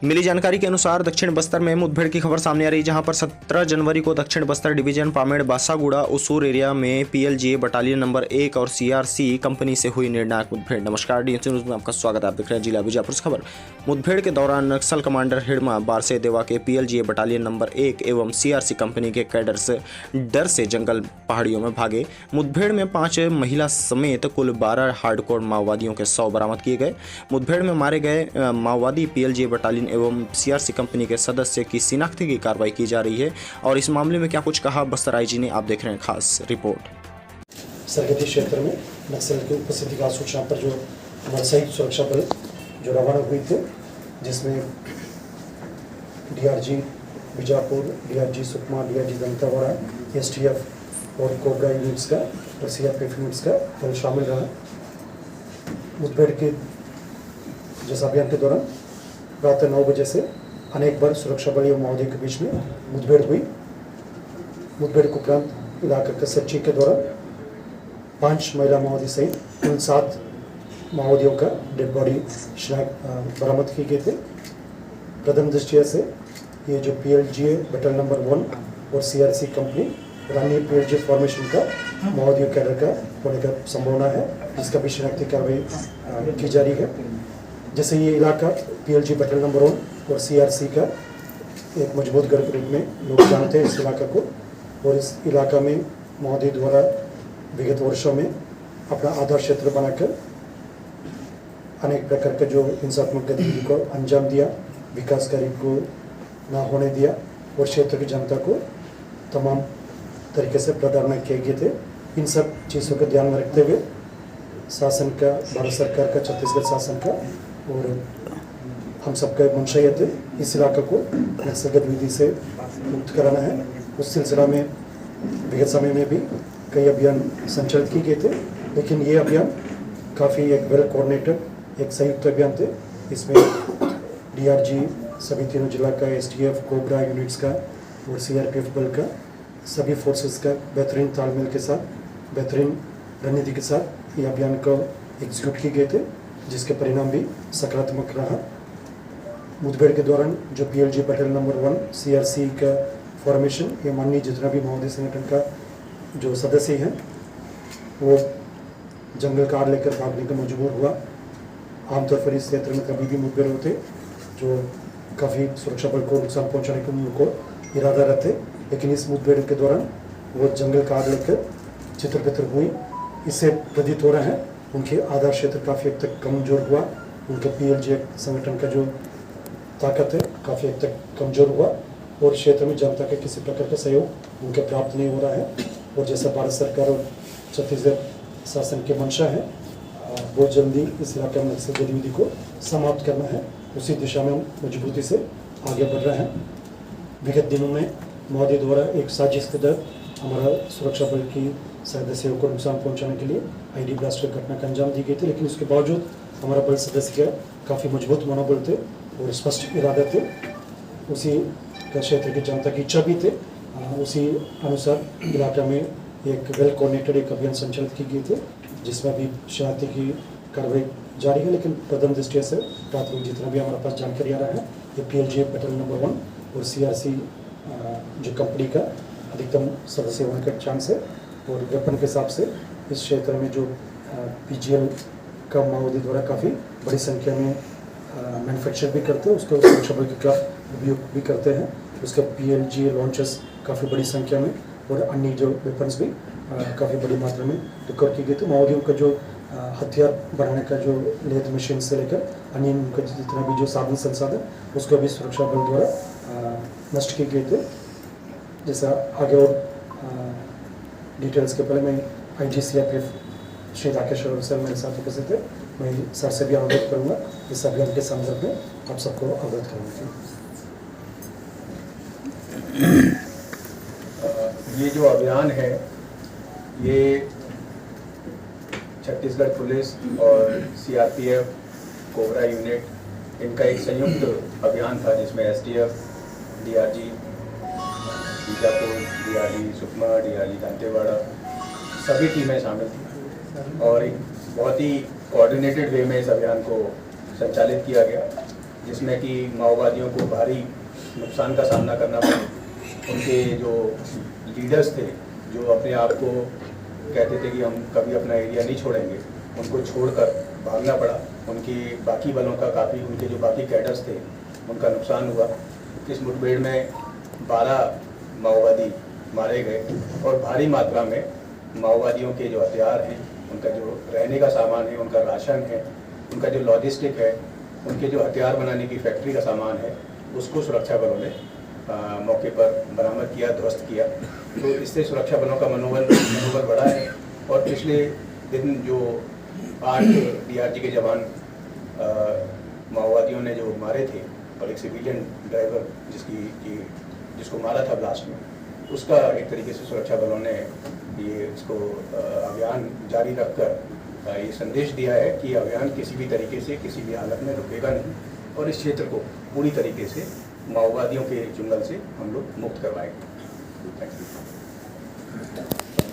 मिली जानकारी के अनुसार दक्षिण बस्तर में मुठभेड़ की खबर सामने आ रही है, जहां पर 17 जनवरी को दक्षिण बस्तर डिवीजन पामेड़ बासागुड़ा उसूर एरिया में पीएलजीए बटालियन नंबर 1 और सीआरसी कंपनी से हुई निर्णायक मुठभेड़। नमस्कार, डीएनसी न्यूज में आपका स्वागत है। आप देख रहे हैं जिला बीजापुर से खबर। मुठभेड़ के दौरान नक्सल कमांडर हिड़मा बारसे देवा के पीएलजीए बटालियन नंबर 1 एवं सीआरसी कंपनी के कैडर्स डर से जंगल पहाड़ियों में भागे। मुठभेड़ में 5 महिला समेत कुल 12 हार्डकोर माओवादियों के 100 बरामद किए गए। मुठभेड़ में मारे गए माओवादी पीएलजीए बटालियन एवं सीआरसी कंपनी के सदस्य की शिनाख्ती की कार्रवाई की जा रही है। और इस मामले में क्या कुछ कहा बस्तर आईजी ने, आप देख रहे हैं खास रिपोर्ट। सरहदी क्षेत्र में नक्सल की उपस्थिति का सूचना पर जो हमारे संयुक्त सुरक्षा बल जो रवाना हुए थे, जिसमें DRG Bijapur, DRG Sukma, DRG Dantewada, STF और कोबरा यूनिट्स का और सीआरपीएफ यूनिट्स का दल शामिल रहा। मुठभेड़ के जिस अभियान के दौरान रात 9 बजे से अनेक बार सुरक्षा बल एवं माओवादियों के बीच में मुठभेड़ हुई। मुठभेड़ के उपरांत इलाके के सर्चिंग के दौरान 5 महिला माओवादी सहित कुल 7 माओवादियों का डेड बॉडी बरामद किए गए थे। प्रथम दृष्टिया से ये जो पीएलजीए बटालियन नंबर 1 और सीआरसी कंपनी रानी पीएलजीए फॉर्मेशन का माओवादियों कैडर का होने का संभावना है, जिसका भी शिनाख्ती कार्रवाई की जा रही है। जैसे ये इलाका पीएलजी बटालियन नंबर 1 और सीआरसी का एक मजबूत गढ़ के रूप में लोग जानते हैं इस इलाका को, और इस इलाका में माओवादी द्वारा विगत वर्षों में अपना आधार क्षेत्र बनाकर अनेक प्रकार का जो हिंसात्मक गतिविधि को अंजाम दिया, विकास कार्य को ना होने दिया और क्षेत्र की जनता को तमाम तरीके से प्रताड़ना किए गए थे। इन सब चीज़ों को ध्यान में रखते हुए शासन का, भारत सरकार का, छत्तीसगढ़ शासन का और हम सबका मंशा ये थे इस इलाके को नक्सल गतिविधि से मुक्त कराना है। उस सिलसिला में विगत समय में भी कई अभियान संचालित किए गए थे, लेकिन ये अभियान काफ़ी एक वेल कोऑर्डिनेटेड एक संयुक्त अभियान थे। इसमें डीआरजी सभी तीनों जिला का, एसटीएफ, कोबरा यूनिट्स का और सीआरपीएफ बल का, सभी फोर्सेस का बेहतरीन तालमेल के साथ, बेहतरीन रणनीति के साथ ये अभियान को एग्जीक्यूट किए गए थे, जिसके परिणाम भी सकारात्मक रहा। मुठभेड़ के दौरान जो पीएलजी बटालियन नंबर 1 सीआरसी का फॉर्मेशन, ये माननीय जितना भी माओवादी संगठन का जो सदस्य हैं वो जंगल कार लेकर भागने का मजबूर हुआ। आमतौर पर इस क्षेत्र में कभी भी मुठभेड़ होते जो काफ़ी सुरक्षा बल को नुकसान पहुंचाने के उनको इरादा रहते, लेकिन इस मुठभेड़ के दौरान वो जंगल कार लेकर चित्र हुई। इससे प्रतीत हो रहा है उनके आधार क्षेत्र काफ़ी हद तक कमजोर हुआ, उनके पीएलजी संगठन का जो ताकत है काफ़ी हद तक कमजोर हुआ और क्षेत्र में जनता का किसी प्रकार का सहयोग उनके प्राप्त नहीं हो रहा है। और जैसा भारत सरकार और छत्तीसगढ़ शासन की मंशा है, बहुत जल्दी इस इलाके में नक्सल गतिविधि को समाप्त करना है, उसी दिशा में हम मजबूती से आगे बढ़ रहे हैं। विगत दिनों में माओवादी द्वारा एक साजिश के तहत हमारा सुरक्षा बल की सदस्यों को नुकसान पहुंचाने के लिए आईडी ब्लास्ट की घटना का अंजाम दी गई थी, लेकिन उसके बावजूद हमारा बल सदस्य का काफ़ी मजबूत मनोबल थे और स्पष्ट इरादे थे। उसी का क्षेत्र की जनता की इच्छा भी थे, उसी अनुसार इलाके में एक वेल कोऑर्डिनेटेड एक अभियान संचालित की गई थी, जिसमें अभी शनाख्ती की कार्रवाई जारी है। लेकिन प्रथम दृष्टिया से प्राथमिक जितना भी हमारे पास जानकारी आ रहा है, ये पीएलजीए बटालियन नंबर 1 और सीआरसी जो कंपनी का अधिकतम सदस्य होने का चांस है। और वेपन के हिसाब से इस क्षेत्र में जो पीजीएल का माओवादी द्वारा काफ़ी बड़ी संख्या में मैन्युफैक्चर भी करते हैं, उसको सुरक्षा बल के खिलाफ उपयोग भी करते हैं। उसके पीएलजीए लॉन्चर्स काफ़ी बड़ी संख्या में और अन्य जो वेपन्स भी काफ़ी बड़ी मात्रा में रिकवर की गई थी। माओवादियों का जो हथियार बनाने का जो लेथ मशीन से लेकर अन्य उनका जितना भी जो साधन संसाधन, उसको भी सुरक्षा बल द्वारा नष्ट किए गए थे। जैसा आगे और डिटेल्स के पहले मैं IG CRPF Shri Rakesh sir मेरे साथ उपस्थित थे, मैं सर से भी अनुरोध करूँगा इस अभियान के संदर्भ में आप सबको अवगत करने की। ये जो अभियान है ये छत्तीसगढ़ पुलिस और सीआरपीएफ, कोबरा यूनिट, इनका एक संयुक्त अभियान था, जिसमें STF, DRG Bijapur, DRG Sukma, DRG Dantewada सभी टीमें शामिल थी और एक बहुत ही कोऑर्डिनेटेड वे में इस अभियान को संचालित किया गया। जिसमें कि माओवादियों को भारी नुकसान का सामना करना पड़ा। उनके जो लीडर्स थे, जो अपने आप को कहते थे कि हम कभी अपना एरिया नहीं छोड़ेंगे, उनको छोड़कर भागना पड़ा। उनकी बाकी बलों का काफ़ी, उनके जो बाकी कैडर्स थे उनका नुकसान हुआ। इस मुठभेड़ में 12 माओवादी मारे गए और भारी मात्रा में माओवादियों के जो हथियार हैं, उनका जो रहने का सामान है, उनका राशन है, उनका जो लॉजिस्टिक है, उनके जो हथियार बनाने की फैक्ट्री का सामान है, उसको सुरक्षा बलों ने मौके पर बरामद किया, ध्वस्त किया। तो इससे सुरक्षा बलों का मनोबल बढ़ा है। और पिछले दिन जो 8 DRG के जवान माओवादियों ने जो मारे थे और एक सिविलियन ड्राइवर जिसको मारा था ब्लास्ट में, उसका एक तरीके से सुरक्षा बलों ने इसको अभियान जारी रखकर ये संदेश दिया है कि अभियान किसी भी तरीके से किसी भी हालत में रुकेगा नहीं और इस क्षेत्र को पूरी तरीके से माओवादियों के चुंगल से हम लोग मुक्त करवाएंगे। Thank you.